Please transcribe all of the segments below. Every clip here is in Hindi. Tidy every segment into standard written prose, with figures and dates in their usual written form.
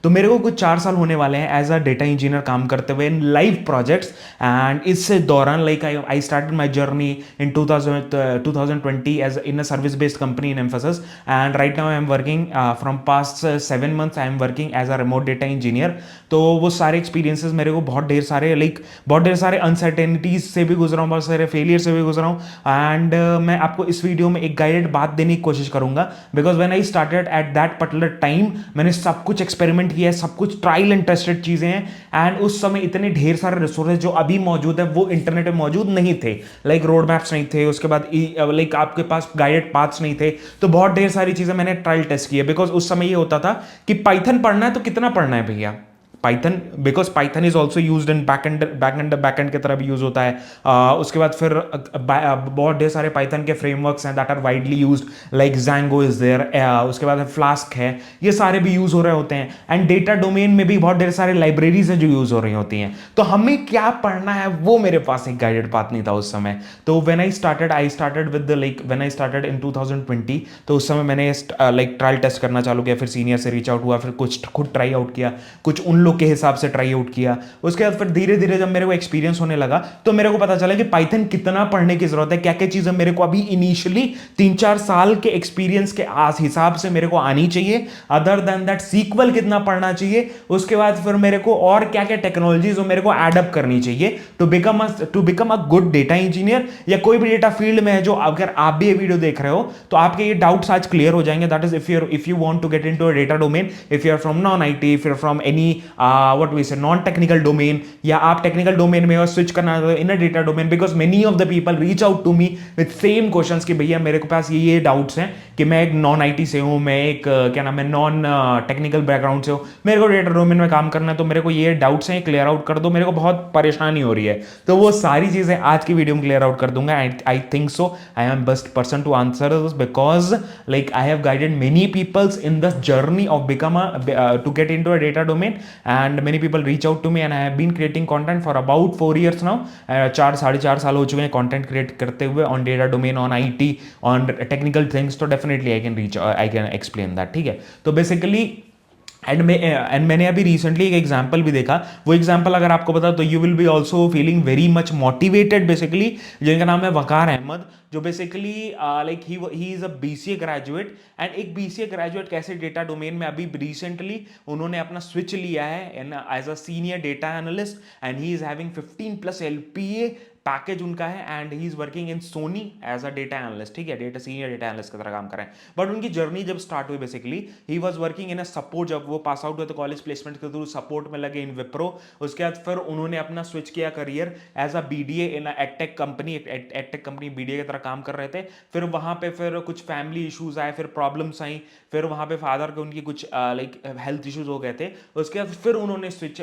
तो मेरे को कुछ 4 साल होने वाले हैं एज अ डेटा इंजीनियर काम करते हुए इन लाइव प्रोजेक्ट्स। एंड इस दौरान like I started my journey in 2020 as in a service based company in Infosys. And right now I am working from past 7 months I am working as a remote data engineer. तो वो सारे एक्सपीरियंसेस मेरे को बहुत ढेर सारे अनसर्टेनिटीज से भी गुजरा हूँ, बहुत सारे फेलियर से भी गुजरा हूँ। एंड मैं आपको इस वीडियो में एक गाइडेड बात देने की कोशिश करूंगा, because when I started at that particular time मैंने सब कुछ एक्सपेरिमेंट किया है, सब कुछ ट्रायल एंड टेस्टेड चीजें हैं। एंड उस समय इतने ढेर सारे रिसोर्सेज जो अभी मौजूद है वो इंटरनेट पे मौजूद नहीं थे। लाइक रोड मैप्स नहीं थे, उसके बाद लाइक आपके पास गाइडेड पाथ्स नहीं थे। तो बहुत ढेर सारी चीजें मैंने ट्रायल टेस्ट की है, बिकॉज उस समय ये होता था कि पाइथन पढ़ना है तो कितना पढ़ना है भैया, Python, because Python is also use in back and की तरह भी यूज होता है। उसके बाद फिर बहुत ढेर सारे पाइथन के फ्रेमवर्क्स हैं that are widely use, like Django is there. उसके बाद फ्लास्क है, ये सारे भी यूज हो रहे होते हैं। एंड डेटा डोमेन में भी बहुत ढेर सारे लाइब्रेरीज हैं जो यूज हो रही होती हैं। तो हमें क्या पढ़ना है वो मेरे पास एक गाइडेड पाथ नहीं था उस समय। तो when I started with like when I started in 2020, तो उस समय मैंने लाइक ट्रायल टेस्ट करना चालू किया, फिर सीनियर से रीच आउट हुआ, फिर कुछ खुद ट्राई आउट किया, कुछ उन लोग के हिसाब से ट्राई आउट किया। उसके बाद फिर धीरे धीरे जब मेरे को एक्सपीरियंस होने लगा तो मेरे को पता चला कि पाइथन कितना पढ़ने की जरूरत है, क्या क्या चीजें मेरे को अभी इनिशियली 3-4 साल के एक्सपीरियंस के हिसाब से मेरे को आनी चाहिए। अदर देन दैट सीक्वल कितना पढ़ना चाहिए, उसके बाद फिर मेरे को और क्या क्या टेक्नोलॉजीज मेरे को एडअप करनी चाहिए to become a good data engineer, या कोई भी डेटा फील्ड में है। जो अगर आप भी ये वीडियो देख रहे हो तो आपके ये डाउट्स आज क्लियर हो जाएंगे। That is if you want to get into a data domain, if you are from non IT, if you are from any what we say non technical domain, या आप टेक्निकल डोमेन में और स्विच करना in a data domain, because many of the people reach out to me with same questions कि भैया मेरे को पास ये डाउट्स हैं कि मैं एक नॉन आईटी से हूं, मैं एक क्या नाम है नॉन टेक्निकल बैकग्राउंड से हूं, मेरे को डेटा डोमेन में काम करना है, तो मेरे को ये डाउट्स हैं क्लियर आउट कर दो, मेरे को बहुत परेशानी हो रही है। तो वो सारी चीजें आज की वीडियो में क्लियर आउट कर दूंगा। I think so I am best person to answer this, because like I have guided many peoples in this journey of become to get into a data domain, and many people reach out to me and I have been creating content for about 4 years now। 4 साढ़े 4 साल हो चुके हैं कंटेंट क्रिएट करते हुए on data domain, on IT, on technical things. तो definitely I can explain that, ठीक है। तो बेसिकली एंड मैंने अभी रिसेंटली एक एग्जाम्पल भी देखा। वो एग्जाम्पल अगर आपको बता तो you will be also feeling very much motivated. Basically जिनका नाम है वकार अहमद, जो basically like he is a BCA graduate. And एक बीसीए ग्रेजुएट कैसे डेटा डोमेन में अभी रिसेंटली उन्होंने अपना स्विच लिया है as a senior data analyst, and he is having 15+ LPA package उनका है। And he is working in Sony as a data analyst, ठीक है, डेटा सीनियर डेटा एनालिस्ट की तरह काम कर रहे हैं। बट उनकी जर्नी जब स्टार्ट हुई, basically he was working in a support. जब वो पास आउट हुए तो कॉलेज प्लेसमेंट के थ्रू सपोर्ट में लगे इन विप्रो। उसके बाद फिर उन्होंने अपना स्विच किया career as a BDA in edtech company, edtech company BDA की तरह काम कर रहे थे। फिर वहां पे फिर कुछ फैमिली इश्यूज आए, फिर प्रॉब्लम्स आई, फिर वहां पे फादर के उनकी कुछ लाइक हेल्थ इश्यूज हो गए थे। उसके बाद फिर उन्होंने स्विच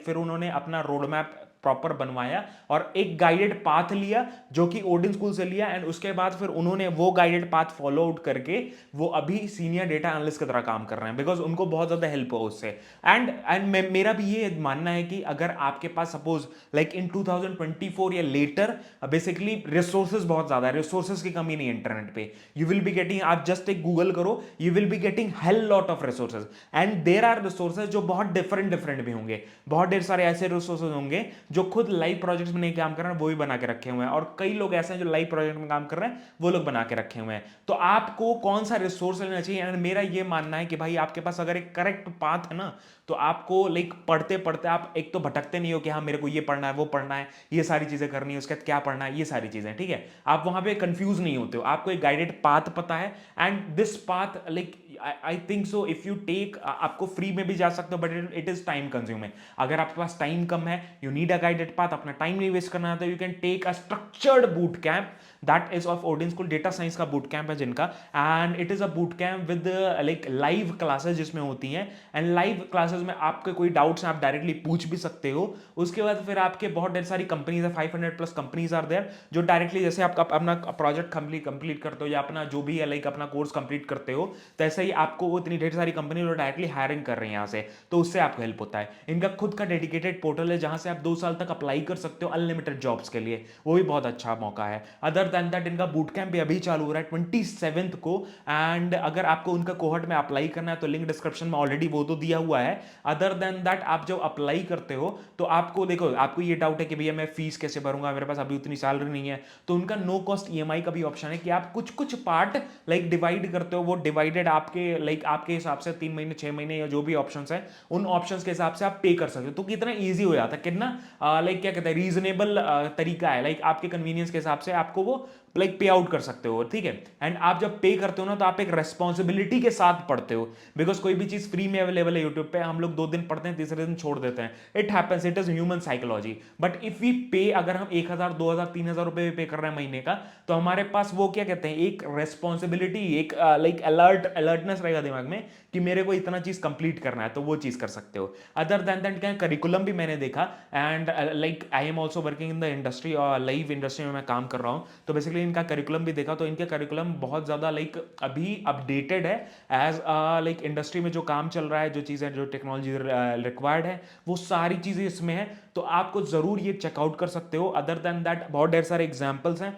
फिर उन्होंने अपना रोड मैप प्रॉपर बनवाया और एक गाइडेड पाथ लिया जो कि ओडिन स्कूल से लिया। एंड उसके बाद फिर उन्होंने वो गाइडेड पाथ फॉलो आउट करके वो अभी सीनियर डेटा एनालिस्ट की तरह काम कर रहे हैं, बिकॉज उनको बहुत ज्यादा हेल्प हो उससे। एंड मेरा भी ये मानना है कि अगर आपके पास सपोज लाइक इन 2024 या लेटर, बेसिकली रिसोर्सेज बहुत ज्यादा है, रिसोर्सेज की कमी नहीं है इंटरनेट पे। यू विल बी गेटिंग, आप जस्ट एक गूगल करो, you will be getting hell lot of resources. And there are resources जो बहुत डिफरेंट भी होंगे। बहुत ढेर सारे ऐसे रिसोर्सेज होंगे जो खुद लाइव प्रोजेक्ट्स में नहीं काम कर रहे हैं, वो भी बना के रखे हुए हैं, और कई लोग ऐसे हैं जो लाइव प्रोजेक्ट में काम कर रहे हैं, वो लोग बना के रखे हुए हैं। तो आपको कौन सा रिसोर्स लेना चाहिए? एंड मेरा ये मानना है कि भाई आपके पास अगर एक करेक्ट पाथ है ना, तो आपको लाइक पढ़ते पढ़ते आप एक तो भटकते नहीं हो कि हाँ मेरे को ये पढ़ना है, वो पढ़ना है, ये सारी चीजें करनी है, उसके बाद क्या पढ़ना है, ये सारी चीजें, ठीक है। आप वहां पे कंफ्यूज नहीं होते हो, आपको एक गाइडेड पाथ पता है। And this path like I think so if you take, आपको फ्री में भी जा सकते हो, but it is time consuming. अगर आपके पास टाइम कम है, you need a guided path, अपना टाइम नहीं वेस्ट करना है, तो you can take a structured boot camp that is of Odin School. Data science का बूट कैंप है जिनका, and it is a boot camp with like live classes जिसमें होती हैं। एंड लाइव क्लासेस में आपके कोई डाउट्स हैं आप डायरेक्टली पूछ भी सकते हो। उसके बाद फिर आपके बहुत ढेर सारी कंपनीज है, 500+ कंपनीज आर देयर, जो डायरेक्टली जैसे आप अपना प्रोजेक्ट कंप्लीट करते हो या अपना जो भी है लाइक अपना कोर्स कंप्लीट करते हो, तो ऐसे ही आपको वो इतनी ढेर सारी कंपनी जो डायरेक्टली हायरिंग कर रही है यहाँ से, तो उससे आपको हेल्प होता है। इनका खुद का डेडिकेटेड पोर्टल है जहां से आप 2 साल तक अप्लाई कर सकते हो अनलिमिटेड जॉब्स के लिए, वो भी बहुत अच्छा मौका है। अदर देन दैट इनका बूट कैंप भी अभी चालू हो रहा है 27 को, एंड अगर आपको उनका कोहर्ट में अप्लाई करना है तो लिंक डिस्क्रिप्शन में ऑलरेडी वो तो दिया हुआ है। अदर देन दैट आप जब अप्लाई करते हो तो आपको देखो, आपको ये डाउट है कि भैया मैं फीस कैसे भरूंगा, मेरे पास अभी उतनी सैलरी नहीं है, तो उनका नो कॉस्ट ईएमआई का भी ऑप्शन है कि आप कुछ कुछ पार्ट लाइक डिवाइड करते हो, वो डिवाइडेड आपके लाइक आपके हिसाब से 3 महीने 6 महीने या जो भी ऑप्शंस है उन ऑप्शंस के हिसाब से आप पे कर सकते हो। तो कितना ईजी हो जाता है, कितना लाइक क्या कहते हैं रीजनेबल तरीका है, लाइक आपके कन्वीनियंस के हिसाब से आपको वो लाइक पे आउट कर सकते हो, ठीक है। एंड आप जब पे करते हो ना तो आप एक रेस्पॉन्सिबिलिटी के साथ पढ़ते हो, बिकॉज कोई भी चीज फ्री में अवेलेबल है यूट्यूब पे, हम लोग 2 दिन पढ़ते हैं, तीसरे दिन छोड़ देते हैं, it happens, it is human psychology. But if we pay, अगर हम 1,000 2,000 3,000 रुपए भी पे कर रहे हैं महीने का, तो हमारे पास वो क्या कहते हैं एक रेस्पॉन्सिबिलिटी, एक लाइक अलर्टनेस रहेगा दिमाग में कि मेरे को इतना चीज कंप्लीट करना है, तो वो चीज कर सकते हो। अदर देन दैट क्या करिकुलम भी मैंने देखा, and like I am also working in the industry और लाइव इंडस्ट्री में मैं काम कर रहा हूँ, तो बेसिकली इनका करिकुलम भी देखा, तो इनका करिकुलम बहुत ज़्यादा लाइक अभी अपडेटेड है एज लाइक इंडस्ट्री में जो काम चल रहा है, जो चीज़ें जो टेक्नोलॉजी रिक्वायर्ड है वो सारी चीज़ें इसमें है, तो आपको ज़रूर ये चेकआउट कर सकते हो। अदर देन दैट बहुत ढेर सारे एग्जाम्पल्स हैं,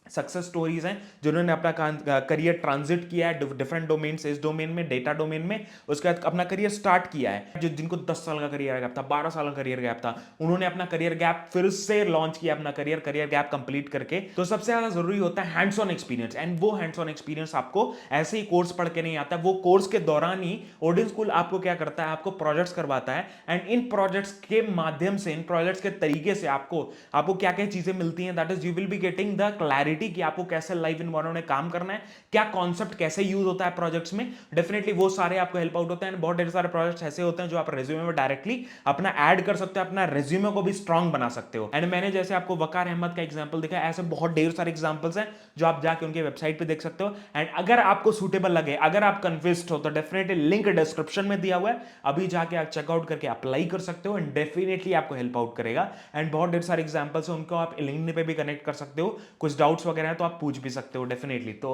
सक्सेस स्टोरीज हैं जिन्होंने अपना करियर ट्रांजिट किया है डिफरेंट डोमेन से, इस डोमेन में डेटा डोमेन में, उसके बाद अपना करियर स्टार्ट किया है। जो जिनको 10 साल का करियर गैप था, 12 साल का करियर गैप था, उन्होंने अपना करियर गैप फिर से लॉन्च किया, अपना करियर गैप कंप्लीट करके। तो सबसे ज्यादा जरूरी होता है हैंड्स ऑन एक्सपीरियंस, एंड वो हैंड्स ऑन एक्सपीरियंस आपको ऐसे ही कोर्स पढ़ के नहीं आता, वो कोर्स के दौरान ही ओडिन स्कूल आपको क्या करता है, आपको प्रोजेक्ट्स करवाता है, एंड इन प्रोजेक्ट्स के माध्यम से, इन प्रोजेक्ट्स के तरीके से आपको क्या क्या चीजें मिलती हैं, that is you will be getting the clarity कि आपको कैसे लाइव इन्वायरमेंट में काम करना है, क्या कॉन्सेप्ट कैसे यूज होता है प्रोजेक्ट्स में। डेफिनेटली वो सारे आपको हेल्प आउट होते हैं। बहुत ढेर सारे प्रोजेक्ट्स ऐसे होते हैं जो आप रेज्यूमे में डायरेक्टली अपना ऐड कर सकते हो, अपना रेज्यूमे को भी स्ट्रांग बना सकते हो। एंड मैंने जैसे आपको वकार अहमद का एग्जांपल दिखा, ऐसे बहुत ढेर सारे एग्जांपल्स हैं जो आप जाके उनके वेबसाइट पे देख सकते हो। एंड अगर आपको सूटेबल लगे, अगर आप कन्विंस्ड हो, तो डेफिनेटली लिंक डिस्क्रिप्शन में दिया हुआ है, अभी जाके आप चेकआउट करके अप्लाई कर सकते हो, एंड डेफिनेटली आपको हेल्प आउट करेगा। एंड बहुत ढेर सारे एग्जांपल्स हैं, उनको आप लिंक्डइन पे भी कनेक्ट कर सकते हो, कुछ डाउट्स वगैरह है तो आप पूछ भी सकते हो डेफिनेटली। तो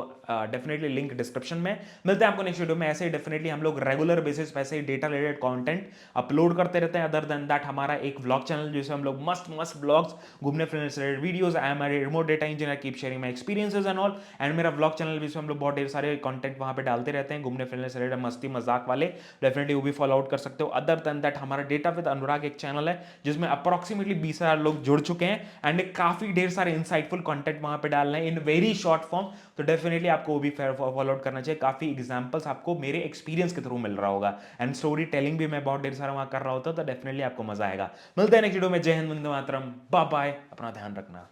डेफिनेटली लिंक डिस्क्रिप्शन में। मिलते हैं आपको नेक्स्ट वीडियो में। ऐसे ही डेफिनेटली हम लोग रेगुलर बेसिस पे ऐसे ही डेटा रिलेटेड कंटेंट अपलोड करते रहते हैं। अदर देन दैट हमारा एक व्लॉग चैनल जिसमें हम लोग मस्त मस्त व्लॉग्स, घूमने फिरने से related videos, I am a remote data engineer, keep sharing my experiences and all. And मेरा व्लॉग चैनल भी, इसमें हम लोग बहुत ढेर सारे कंटेंट वहां पे डालते रहते हैं, घूमने फिरने से रिलेटेड मस्ती मजाक वाले, डेफिनेटली वो भी फॉलो आउट कर सकते हो। अदर देन दैट हमारा डेटा विद अनुराग एक चैनल है जिसमें अप्रोक्सीमेटली 20,000 लोग जुड़ चुके हैं, एंड काफी ढेर सारे इंसाइटफुल कंटेंट वहां पे डाल रहे हैं इन वेरी शॉर्ट फॉर्म, तो डेफिनेटली आपको वो भी फॉलो आउट करना चाहिए। काफी एग्जांपल्स आपको मेरे एक्सपीरियंस के थ्रू मिल रहा होगा, एंड स्टोरी टेलिंग भी मैं बहुत ढेर सारा वहां कर रहा होता, तो डेफिनेटली आपको मजा आएगा। मिलते हैं नेक्स्ट वीडियो में। जय हिंद, वंदे मातरम, बाय बाय, अपना ध्यान रखना।